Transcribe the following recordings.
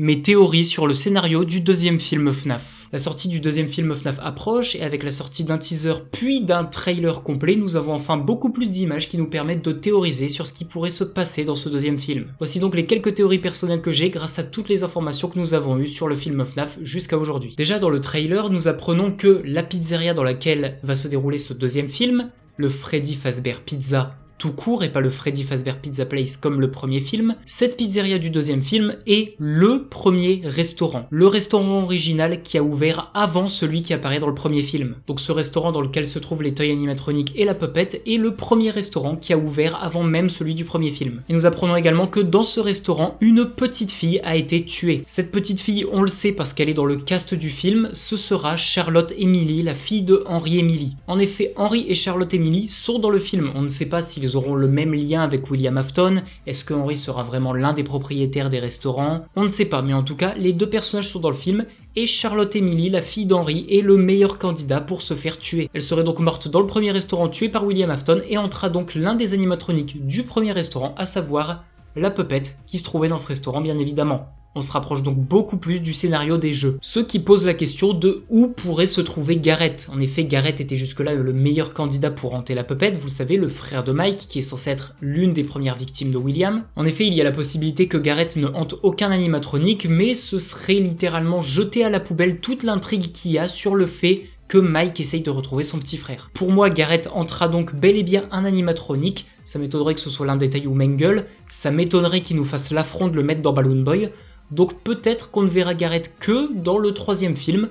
mes théories sur le scénario du deuxième film FNAF. La sortie du deuxième film FNAF approche et avec la sortie d'un teaser puis d'un trailer complet, nous avons enfin beaucoup plus d'images qui nous permettent de théoriser sur ce qui pourrait se passer dans ce deuxième film. Voici donc les quelques théories personnelles que j'ai grâce à toutes les informations que nous avons eues sur le film FNAF jusqu'à aujourd'hui. Déjà dans le trailer, nous apprenons que la pizzeria dans laquelle va se dérouler ce deuxième film, le Freddy Fazbear Pizza tout court et pas le Freddy Fazbear Pizza Place comme le premier film, cette pizzeria du deuxième film est le premier restaurant. Le restaurant original qui a ouvert avant celui qui apparaît dans le premier film. Donc ce restaurant dans lequel se trouvent les toys animatroniques et la puppet est le premier restaurant qui a ouvert avant même celui du premier film. Et nous apprenons également que dans ce restaurant, une petite fille a été tuée. Cette petite fille, on le sait parce qu'elle est dans le cast du film, ce sera Charlotte Emily, la fille de Henry Emily. En effet, Henry et Charlotte Emily sont dans le film. On ne sait pas s'ils auront le même lien avec William Afton. Est-ce que Henry sera vraiment l'un des propriétaires des restaurants? On ne sait pas, mais en tout cas, les deux personnages sont dans le film et Charlotte Emily, la fille d'Henry, est le meilleur candidat pour se faire tuer. Elle serait donc morte dans le premier restaurant tué par William Afton et entra donc l'un des animatroniques du premier restaurant, à savoir la puppet qui se trouvait dans ce restaurant bien évidemment. On se rapproche donc beaucoup plus du scénario des jeux. Ce qui pose la question de où pourrait se trouver Garrett. En effet, Garrett était jusque-là le meilleur candidat pour hanter la puppet, vous le savez, le frère de Mike, qui est censé être l'une des premières victimes de William. En effet, il y a la possibilité que Garrett ne hante aucun animatronique, mais ce serait littéralement jeter à la poubelle toute l'intrigue qu'il y a sur le fait que Mike essaye de retrouver son petit frère. Pour moi, Garrett hantera donc bel et bien un animatronique. Ça m'étonnerait que ce soit l'un des Tailloux Mangle. Ça m'étonnerait qu'il nous fasse l'affront de le mettre dans Balloon Boy. Donc peut-être qu'on ne verra Garrett que dans le troisième film,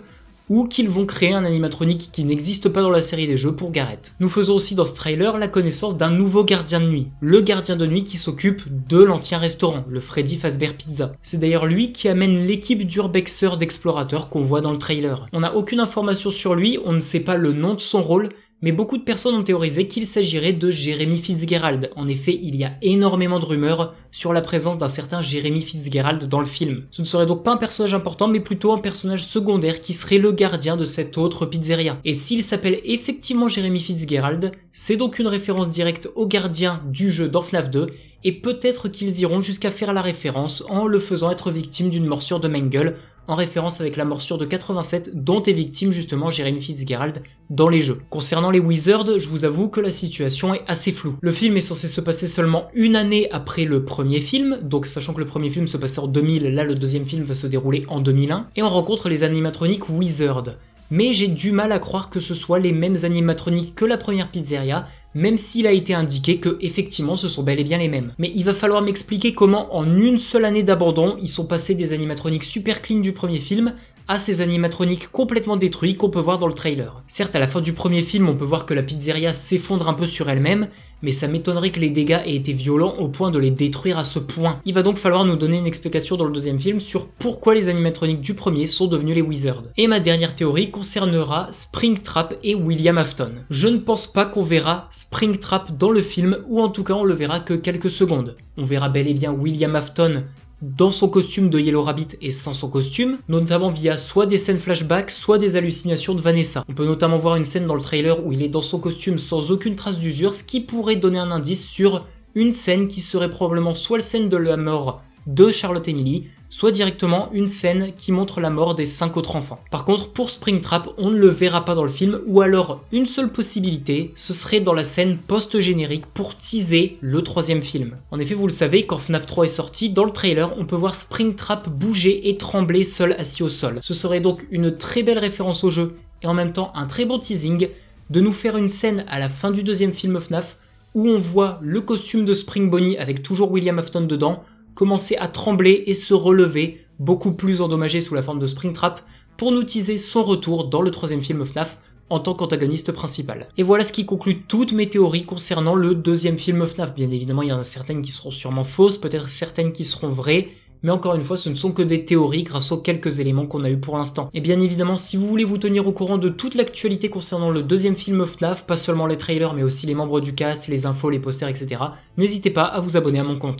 ou qu'ils vont créer un animatronique qui n'existe pas dans la série des jeux pour Garrett. Nous faisons aussi dans ce trailer la connaissance d'un nouveau gardien de nuit. Le gardien de nuit qui s'occupe de l'ancien restaurant, le Freddy Fazbear Pizza. C'est d'ailleurs lui qui amène l'équipe d'urbexeurs d'explorateurs qu'on voit dans le trailer. On n'a aucune information sur lui, on ne sait pas le nom de son rôle, mais beaucoup de personnes ont théorisé qu'il s'agirait de Jeremy Fitzgerald. En effet, il y a énormément de rumeurs sur la présence d'un certain Jeremy Fitzgerald dans le film. Ce ne serait donc pas un personnage important, mais plutôt un personnage secondaire qui serait le gardien de cette autre pizzeria. Et s'il s'appelle effectivement Jeremy Fitzgerald, c'est donc une référence directe au gardien du jeu dans FNAF 2, et peut-être qu'ils iront jusqu'à faire la référence en le faisant être victime d'une morsure de Mangle, en référence avec la morsure de 87 dont est victime justement Jeremy Fitzgerald dans les jeux. Concernant les Wizards, je vous avoue que la situation est assez floue. Le film est censé se passer seulement une année après le premier film, donc sachant que le premier film se passait en 2000, là le deuxième film va se dérouler en 2001, et on rencontre les animatroniques Wizards. Mais j'ai du mal à croire que ce soit les mêmes animatroniques que la première pizzeria, même s'il a été indiqué que effectivement ce sont bel et bien les mêmes. Mais il va falloir m'expliquer comment en une seule année d'abandon, ils sont passés des animatroniques super clean du premier film à ces animatroniques complètement détruits qu'on peut voir dans le trailer. Certes, à la fin du premier film, on peut voir que la pizzeria s'effondre un peu sur elle-même, mais ça m'étonnerait que les dégâts aient été violents au point de les détruire à ce point. Il va donc falloir nous donner une explication dans le deuxième film sur pourquoi les animatroniques du premier sont devenus les Wizards. Et ma dernière théorie concernera Springtrap et William Afton. Je ne pense pas qu'on verra Springtrap dans le film, ou en tout cas on le verra que quelques secondes. On verra bel et bien William Afton dans son costume de Yellow Rabbit et sans son costume, notamment via soit des scènes flashback, soit des hallucinations de Vanessa. On peut notamment voir une scène dans le trailer où il est dans son costume sans aucune trace d'usure, ce qui pourrait donner un indice sur une scène qui serait probablement soit la scène de la mort de Charlotte Emily, soit directement une scène qui montre la mort des 5 autres enfants. Par contre, pour Springtrap, on ne le verra pas dans le film, ou alors une seule possibilité, ce serait dans la scène post-générique pour teaser le troisième film. En effet, vous le savez, quand FNAF 3 est sorti, dans le trailer, on peut voir Springtrap bouger et trembler seul assis au sol. Ce serait donc une très belle référence au jeu, et en même temps un très bon teasing, de nous faire une scène à la fin du deuxième film FNAF, où on voit le costume de Spring Bonnie avec toujours William Afton dedans, commencer à trembler et se relever, beaucoup plus endommagé sous la forme de Springtrap, pour nous teaser son retour dans le troisième film FNAF en tant qu'antagoniste principal. Et voilà ce qui conclut toutes mes théories concernant le deuxième film FNAF. Bien évidemment, il y en a certaines qui seront sûrement fausses, peut-être certaines qui seront vraies, mais encore une fois, ce ne sont que des théories grâce aux quelques éléments qu'on a eu pour l'instant. Et bien évidemment, si vous voulez vous tenir au courant de toute l'actualité concernant le deuxième film FNAF, pas seulement les trailers, mais aussi les membres du cast, les infos, les posters, etc., n'hésitez pas à vous abonner à mon compte.